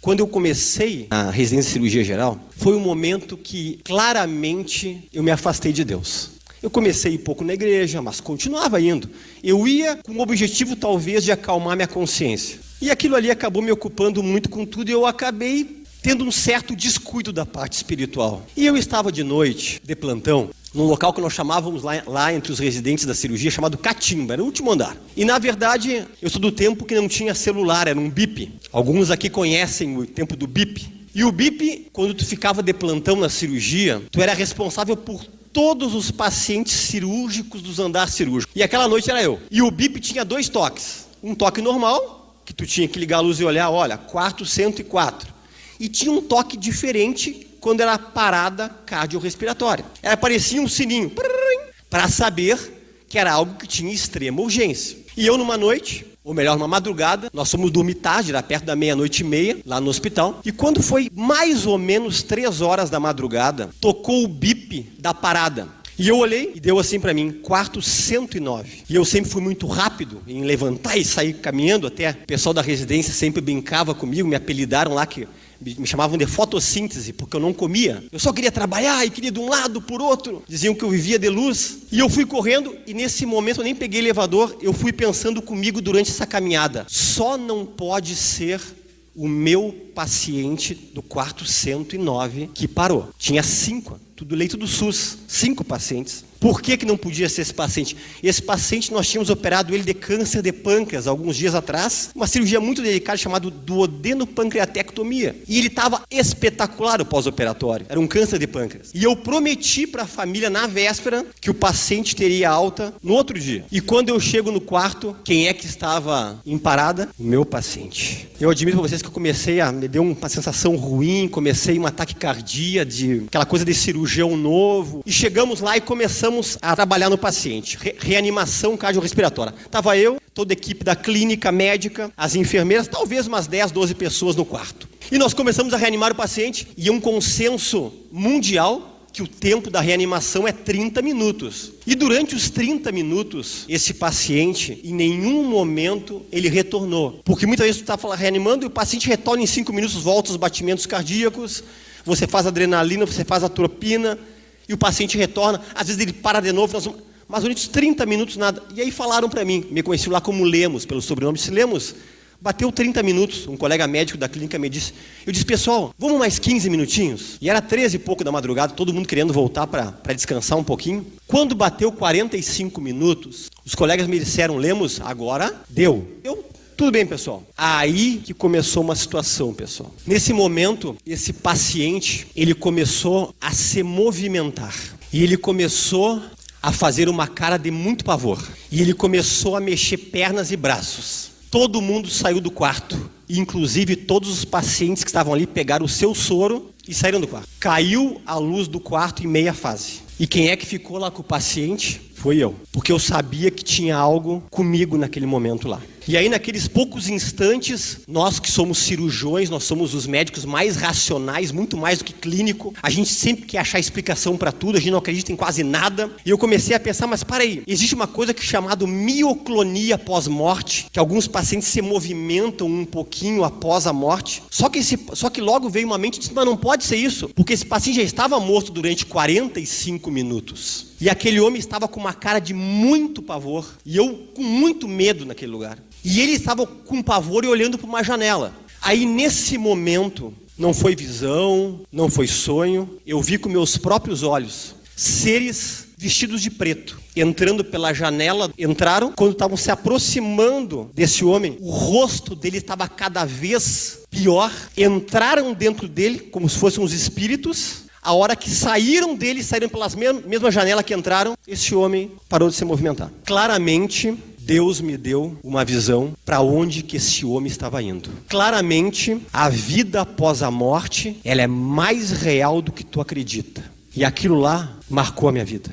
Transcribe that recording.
Quando eu comecei a residência de cirurgia geral, foi um momento que claramente eu me afastei de Deus. Eu comecei a ir pouco na igreja, mas continuava indo. Eu ia com o objetivo talvez de acalmar minha consciência. E aquilo ali acabou me ocupando muito com tudo e eu acabei tendo um certo descuido da parte espiritual. E eu estava de noite, de plantão, num local que nós chamávamos lá entre os residentes da cirurgia, chamado Catimba, era o último andar. E na verdade, eu sou do tempo que não tinha celular, era um bip. Alguns aqui conhecem o tempo do bip. E o bip, quando tu ficava de plantão na cirurgia, tu era responsável por todos os pacientes cirúrgicos dos andares cirúrgicos. E aquela noite era eu. E o bip tinha 2 toques. Um toque normal, que tu tinha que ligar a luz e olhar, olha, quarto 104. E tinha um toque diferente quando era parada cardiorrespiratória. Parecia um sininho, para saber que era algo que tinha extrema urgência. E eu numa noite, ou melhor, numa madrugada, nós fomos dormir tarde, era perto da 00:30, lá no hospital. E quando foi mais ou menos 3 horas da madrugada, tocou o bip da parada. E eu olhei e deu assim para mim, quarto 109. E eu sempre fui muito rápido em levantar e sair caminhando, até o pessoal da residência sempre brincava comigo, me apelidaram lá que me chamavam de fotossíntese, porque eu não comia. Eu só queria trabalhar e queria de um lado por outro. Diziam que eu vivia de luz. E eu fui correndo e nesse momento eu nem peguei elevador, eu fui pensando comigo durante essa caminhada. Só não pode ser o meu paciente do quarto 109 que parou. Tinha 5, tudo leito do SUS, 5 pacientes. Por que não podia ser esse paciente? Esse paciente, nós tínhamos operado ele de câncer de pâncreas alguns dias atrás, uma cirurgia muito delicada chamada duodenopancreatectomia. E ele estava espetacular o pós-operatório, era um câncer de pâncreas. E eu prometi para a família na véspera que o paciente teria alta no outro dia. E quando eu chego no quarto, quem é que estava em parada? O meu paciente. Eu admito para vocês que eu comecei me deu uma sensação ruim, comecei um ataque cardíaco, aquela coisa de cirurgião novo. E chegamos lá e começamos a trabalhar no paciente, reanimação cardiorrespiratória. Estava eu, toda a equipe da clínica médica, as enfermeiras, talvez umas 10, 12 pessoas no quarto. E nós começamos a reanimar o paciente e um consenso mundial que o tempo da reanimação é 30 minutos. E durante os 30 minutos, esse paciente, em nenhum momento, ele retornou. Porque muitas vezes tu está reanimando e o paciente retorna em 5 minutos, volta os batimentos cardíacos, você faz adrenalina, você faz atropina, e o paciente retorna, às vezes ele para de novo, mas durante os 30 minutos nada. E aí falaram para mim, me conheciam lá como Lemos, pelo sobrenome, disse, Lemos, bateu 30 minutos, um colega médico da clínica me disse, eu disse, pessoal, vamos mais 15 minutinhos? E era 13 e pouco da madrugada, todo mundo querendo voltar para descansar um pouquinho. Quando bateu 45 minutos, os colegas me disseram, Lemos, agora deu. Tudo bem, pessoal. Aí que começou uma situação, pessoal. Nesse momento, esse paciente, ele começou a se movimentar. E ele começou a fazer uma cara de muito pavor. E ele começou a mexer pernas e braços. Todo mundo saiu do quarto. Inclusive, todos os pacientes que estavam ali pegaram o seu soro e saíram do quarto. Caiu a luz do quarto em meia fase. E quem é que ficou lá com o paciente? Foi eu. Porque eu sabia que tinha algo comigo naquele momento lá. E aí, naqueles poucos instantes, nós que somos cirurgiões, nós somos os médicos mais racionais, muito mais do que clínico. A gente sempre quer achar explicação para tudo, a gente não acredita em quase nada. E eu comecei a pensar, mas para aí, existe uma coisa que é chamada mioclonia pós-morte, que alguns pacientes se movimentam um pouquinho após a morte. Só que logo veio uma mente e disse, mas não pode ser isso, porque esse paciente já estava morto durante 45 minutos. E aquele homem estava com uma cara de muito pavor, e eu com muito medo naquele lugar. E ele estava com pavor e olhando para uma janela. Aí nesse momento, não foi visão, não foi sonho, eu vi com meus próprios olhos seres vestidos de preto, entrando pela janela, entraram, quando estavam se aproximando desse homem, o rosto dele estava cada vez pior, entraram dentro dele como se fossem os espíritos. A hora que saíram dele, saíram pelas mesma janela que entraram, esse homem parou de se movimentar. Claramente, Deus me deu uma visão para onde que esse homem estava indo. Claramente, a vida após a morte, ela é mais real do que tu acredita. E aquilo lá marcou a minha vida.